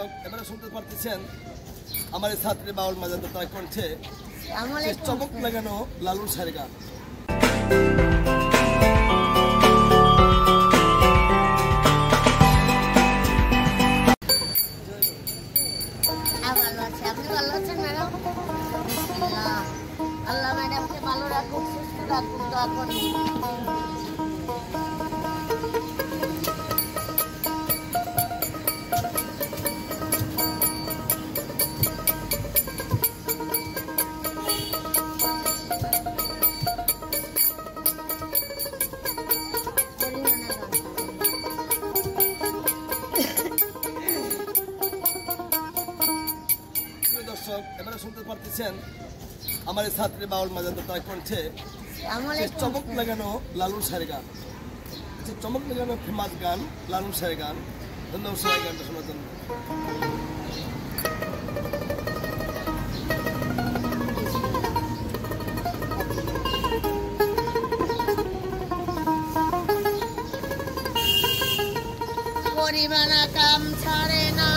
দর্শক এবারে শুনতে পারতেছেন আমার ছাত্রী বাউল মাজার তার কণ্ঠে চমক লাগানো লালুর শাড়ি গান। আল্লাহ ম্যাডামকে ভালো রাখুক, সুস্থ রাখুক, দোয়া করি। দর্শক এবারে শুনতে পারতেছেন আমার ছাত্রী বাউল মাজার তার কণ্ঠে চমক লাগানো লালুর শাড়ি গান। চমক লাগানো ফেমাস গান লালুর শাড়ি গান। ধন্যবাদ সবাই গানটা শোনার জন্য। পরিমাণা কাম ছাড়ে না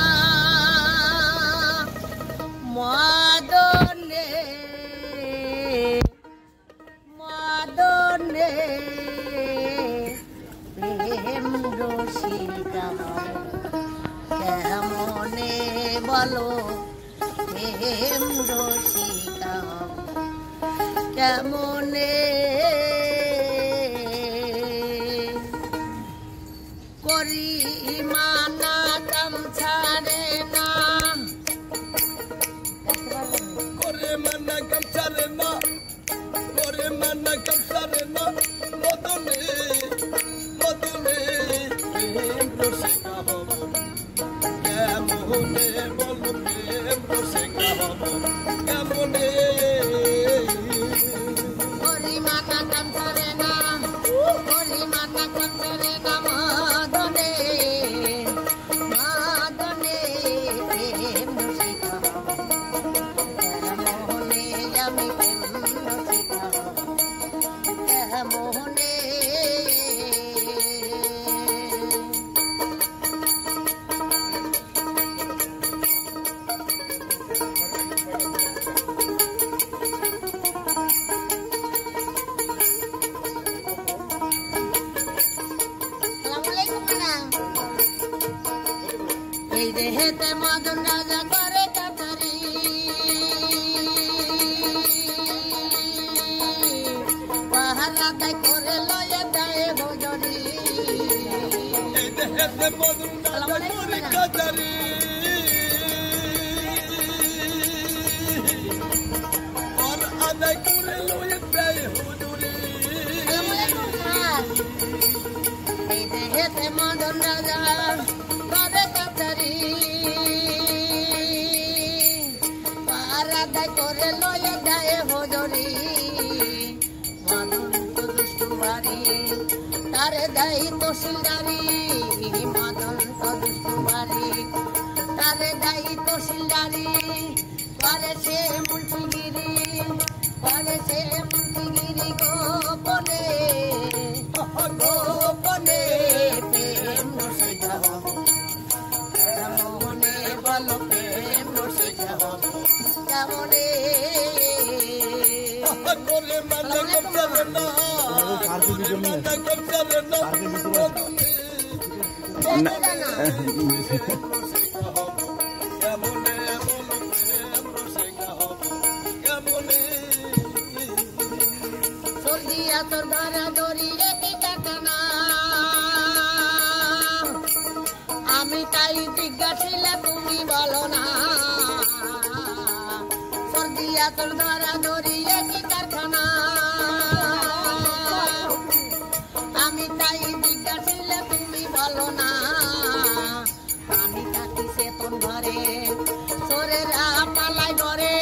মাদনে মাদনে প্রেম রসিকা কেমনে বলো প্রেম রসিকা কেমনে করি মানা কাম ছাড়ে না করে মানা কাম ছাড়ে না করে মানা কাম ছাড়ে না মদনে মদনে প্রেম রসিকা হব কেমনে বলো প্রেম রসিকা হব কেমনে করি মানা কাম ছাড়ে না করি মানা কাম ছাড়ে না মাদনে মাদনে প্রেম রসিকা কেমনে আমি প্রেম রসিকা কেমনে এই দেহেতে মদন রাজা করে কাটারি পাহারা দায় করে লয়ে দেয় ভজরি এই দেহেতে মদন রাজা করে কাটারি আর আদায় করে লয়ে দেয় হুজুরি। এই দেহেতে মদন রাজা করে কাটারি পাহারা দায় করে লয়ে দেয় ভজরি মদন তো দুষ্টু বাড়ি তারে দেয় তহসিলদারি মদন তো দুষ্টু বাড়ি তারে দেয় তহসিলদারি করে সে মুন্সিগিরি করে সে মুন্সিগিরি গোপনে গোপনে প্রেম রসিকা কেমনে বলো প্রেম রসিকা কেমনে করে মানা কাম ছাড়ে না করে মানা কাম ছাড়ে না মদনে কেমনে বলো প্রেম রসিকা হব কেমনে সর্দিয়া তোর ধরা ধরি একই কাটানা আমি তাই জিজ্ঞাসিলে তুমি বলো না সর্দিয়া তোর ধরা ধরি একই কারখানা আমি তাই জিজ্ঞাসিলে তুমি বলো না আমি থাকি চেতন ঘরে সোরেরা পালাই ঘরে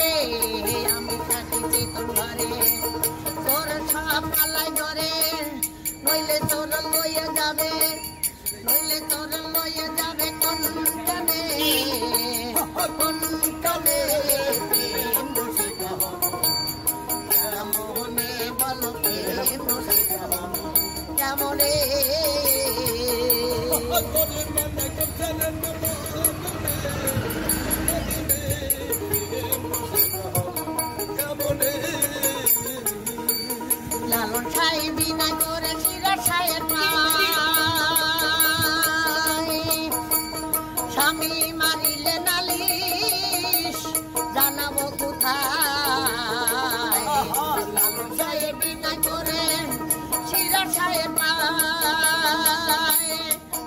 আমি থাকি চেতন ঘরে তোর সব পালাই ঘরে নইলে তোর লইয়া যাবে নইলে তোর লইয়া যাবে কোন কানে প্রেম রসিকা কেমনে বলো প্রেম রসিকা কেমনে লালন সাই বিনা করে শিরা সায়ের পায় স্বামী মারিলে নালিশ জানাবো কোথায় লালন সাই বিনা করে শিরা সায়ের পায়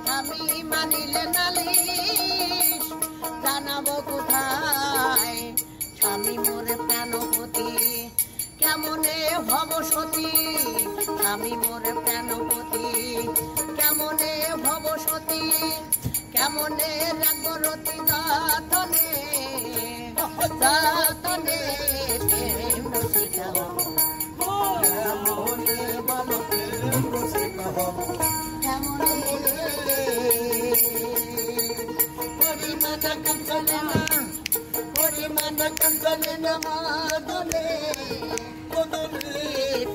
স্বামী মারিলে নালিশ জানাবো কোথায় স্বামী মোরে প্রাণপতি কেমনে ভব সতী স্বামী মোরে প্রাণপতি কেমনে ভব সতী কেমনে রাখবো রতি যতনে যতনে প্রেম রসিকা কেমনে বলো প্রেম রসিকা কেমনে পরিমানা কাঞ্চনে না পরিমানা কাঞ্চনে না মাদনে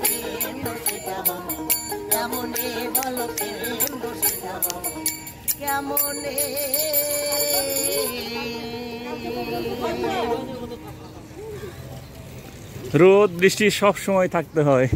প্রেম রসিকা কেমনে বলো প্রেম রসিকা কেমনে রোদ বৃষ্টি সব সময় থাকতে হয়।